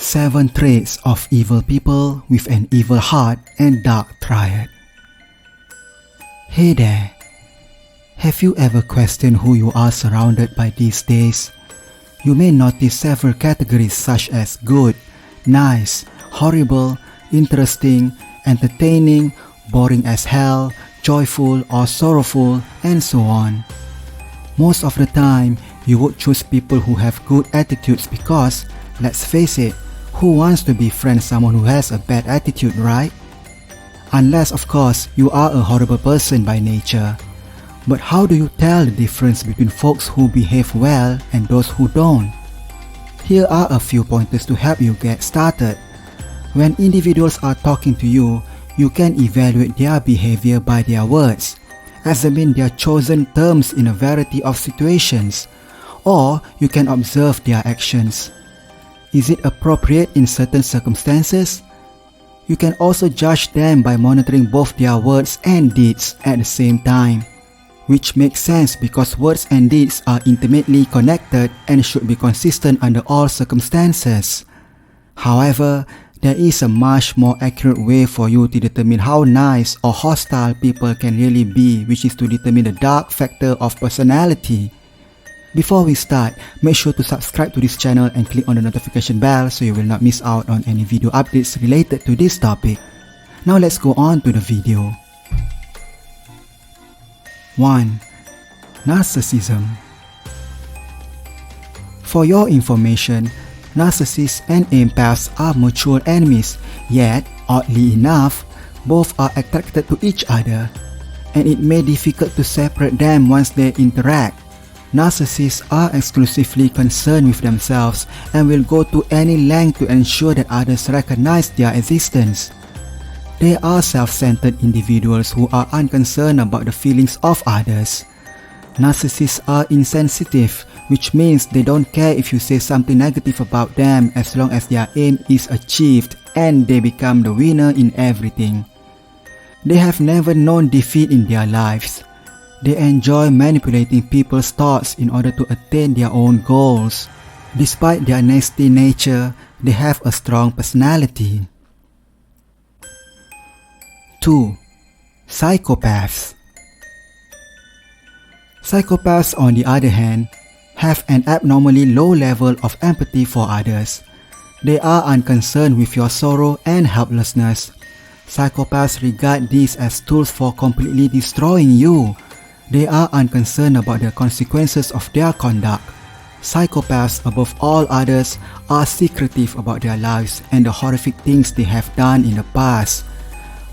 7 traits of evil people with an evil heart and dark triad. Hey there, have you ever questioned who you are surrounded by these days? You may notice several categories such as good, nice, horrible, interesting, entertaining, boring as hell, joyful or sorrowful, and so on. Most of the time, you would choose people who have good attitudes because, let's face it, who wants to befriend someone who has a bad attitude, right? Unless, of course, you are a horrible person by nature. But how do you tell the difference between folks who behave well and those who don't? Here are a few pointers to help you get started. When individuals are talking to you, you can evaluate their behavior by their words, examine their chosen terms in a variety of situations, or you can observe their actions. Is it appropriate in certain circumstances? You can also judge them by monitoring both their words and deeds at the same time, which makes sense because words and deeds are intimately connected and should be consistent under all circumstances. However, there is a much more accurate way for you to determine how nice or hostile people can really be, which is to determine the dark factor of personality. Before we start, make sure to subscribe to this channel and click on the notification bell so you will not miss out on any video updates related to this topic. Now let's go on to the video. 1. Narcissism. For your information, Narcissists and Empaths are mutual enemies, yet, oddly enough, both are attracted to each other, and it may be difficult to separate them once they interact. Narcissists are exclusively concerned with themselves and will go to any length to ensure that others recognize their existence. They are self-centered individuals who are unconcerned about the feelings of others. Narcissists are insensitive, which means they don't care if you say something negative about them as long as their aim is achieved and they become the winner in everything. They have never known defeat in their lives. They enjoy manipulating people's thoughts in order to attain their own goals. Despite their nasty nature, they have a strong personality. 2. Psychopaths. Psychopaths, on the other hand, have an abnormally low level of empathy for others. They are unconcerned with your sorrow and helplessness. Psychopaths regard these as tools for completely destroying you. They are unconcerned about the consequences of their conduct. Psychopaths, above all others, are secretive about their lives and the horrific things they have done in the past.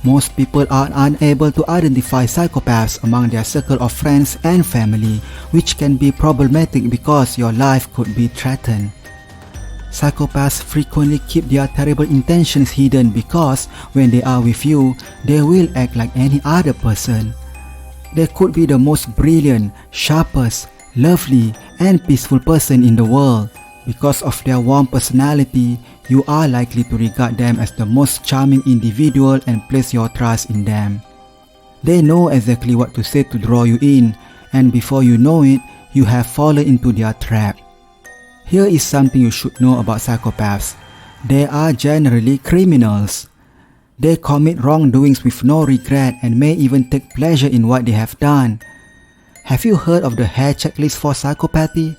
Most people are unable to identify psychopaths among their circle of friends and family, which can be problematic because your life could be threatened. Psychopaths frequently keep their terrible intentions hidden because when they are with you, they will act like any other person. They could be the most brilliant, sharpest, lovely, and peaceful person in the world. Because of their warm personality, you are likely to regard them as the most charming individual and place your trust in them. They know exactly what to say to draw you in, and before you know it, you have fallen into their trap. Here is something you should know about psychopaths. They are generally criminals. They commit wrongdoings with no regret and may even take pleasure in what they have done. Have you heard of the hair checklist for psychopathy?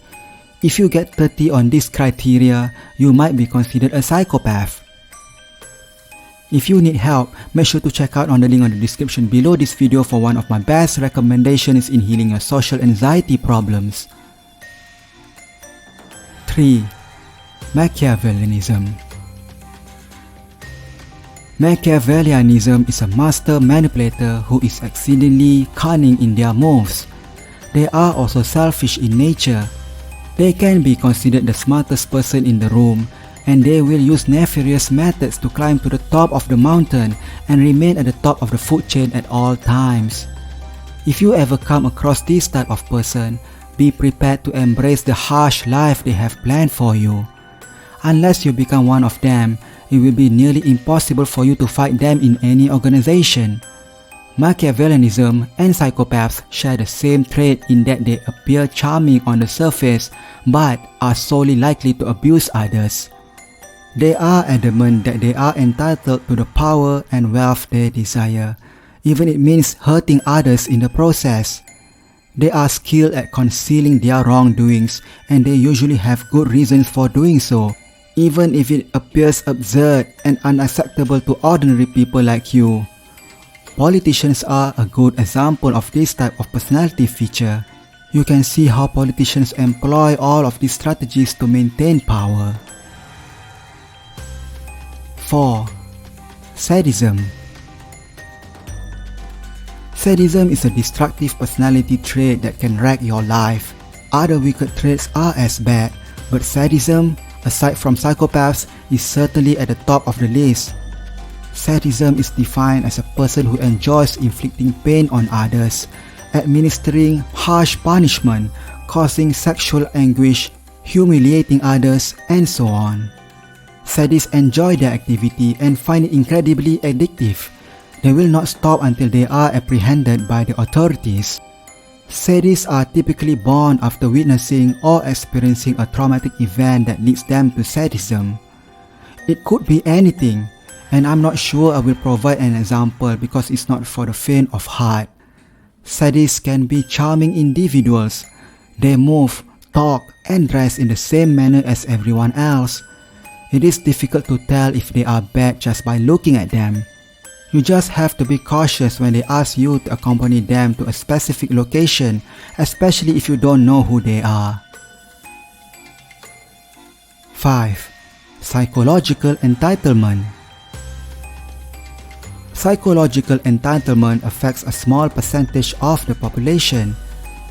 If you get 30 on this criteria, you might be considered a psychopath. If you need help, make sure to check out on the link on the description below this video for one of my best recommendations in healing your social anxiety problems. 3. Machiavellianism. Machiavellianism is a master manipulator who is exceedingly cunning in their moves. They are also selfish in nature. They can be considered the smartest person in the room, and they will use nefarious methods to climb to the top of the mountain and remain at the top of the food chain at all times. If you ever come across this type of person, be prepared to embrace the harsh life they have planned for you. Unless you become one of them, it will be nearly impossible for you to fight them in any organization. Machiavellianism and psychopaths share the same trait in that they appear charming on the surface but are solely likely to abuse others. They are adamant that they are entitled to the power and wealth they desire, even if it means hurting others in the process. They are skilled at concealing their wrongdoings, and they usually have good reasons for doing so, even if it appears absurd and unacceptable to ordinary people like you. Politicians are a good example of this type of personality feature. You can see how politicians employ all of these strategies to maintain power. 4. Sadism. Sadism is a destructive personality trait that can wreck your life. Other wicked traits are as bad, but sadism, aside from psychopaths, is certainly at the top of the list. Sadism is defined as a person who enjoys inflicting pain on others, administering harsh punishment, causing sexual anguish, humiliating others, and so on. Sadists enjoy their activity and find it incredibly addictive. They will not stop until they are apprehended by the authorities. Sadists are typically born after witnessing or experiencing a traumatic event that leads them to sadism. It could be anything, and I'm not sure I will provide an example because it's not for the faint of heart. Sadists can be charming individuals. They move, talk, and dress in the same manner as everyone else. It is difficult to tell if they are bad just by looking at them. You just have to be cautious when they ask you to accompany them to a specific location, especially if you don't know who they are. 5. Psychological entitlement. Psychological entitlement affects a small percentage of the population.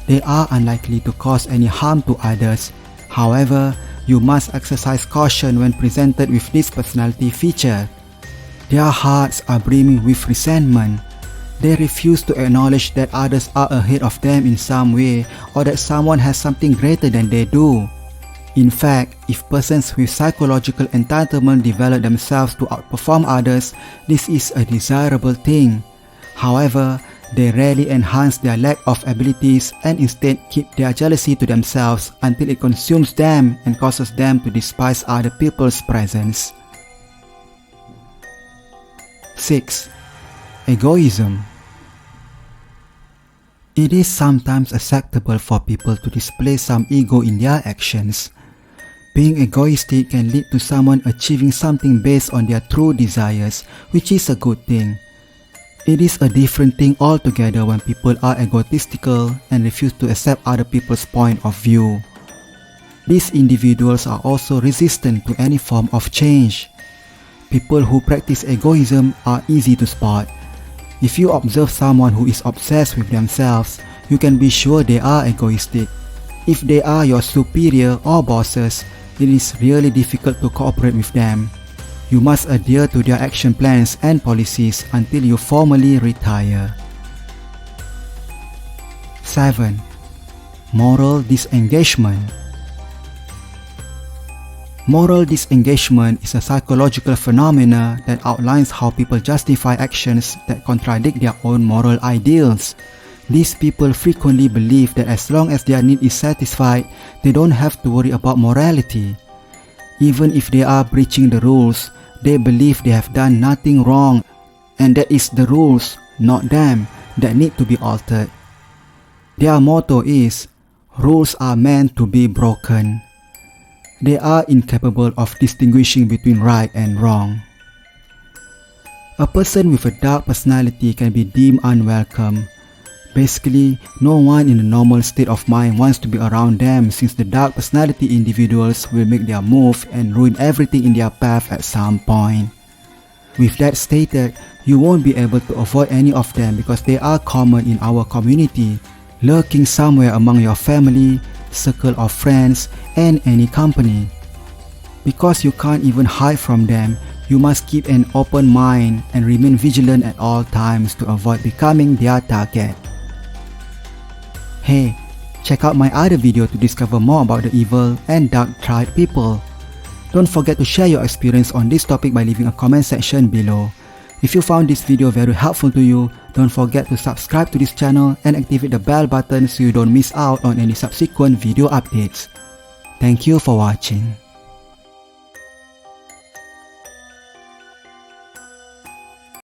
They are unlikely to cause any harm to others. However, you must exercise caution when presented with this personality feature. Their hearts are brimming with resentment. They refuse to acknowledge that others are ahead of them in some way or that someone has something greater than they do. In fact, if persons with psychological entitlement develop themselves to outperform others, this is a desirable thing. However, they rarely enhance their lack of abilities and instead keep their jealousy to themselves until it consumes them and causes them to despise other people's presence. 6. Egoism. It is sometimes acceptable for people to display some ego in their actions. Being egoistic can lead to someone achieving something based on their true desires, which is a good thing. It is a different thing altogether when people are egotistical and refuse to accept other people's point of view. These individuals are also resistant to any form of change. People who practice egoism are easy to spot. If you observe someone who is obsessed with themselves, you can be sure they are egoistic. If they are your superior or bosses, it is really difficult to cooperate with them. You must adhere to their action plans and policies until you formally retire. 7. Moral disengagement. Moral disengagement is a psychological phenomenon that outlines how people justify actions that contradict their own moral ideals. These people frequently believe that as long as their need is satisfied, they don't have to worry about morality. Even if they are breaching the rules, they believe they have done nothing wrong, and that it's the rules, not them, that need to be altered. Their motto is, "Rules are meant to be broken." They are incapable of distinguishing between right and wrong. A person with a dark personality can be deemed unwelcome. Basically, no one in a normal state of mind wants to be around them since the dark personality individuals will make their move and ruin everything in their path at some point. With that stated, you won't be able to avoid any of them because they are common in our community, lurking somewhere among your family, circle of friends, and any company. Because you can't even hide from them, you must keep an open mind and remain vigilant at all times to avoid becoming their target. Hey, check out my other video to discover more about the evil and dark Triad people. Don't forget to share your experience on this topic by leaving a comment section below. If you found this video very helpful to you, don't forget to subscribe to this channel and activate the bell button so you don't miss out on any subsequent video updates. Thank you for watching.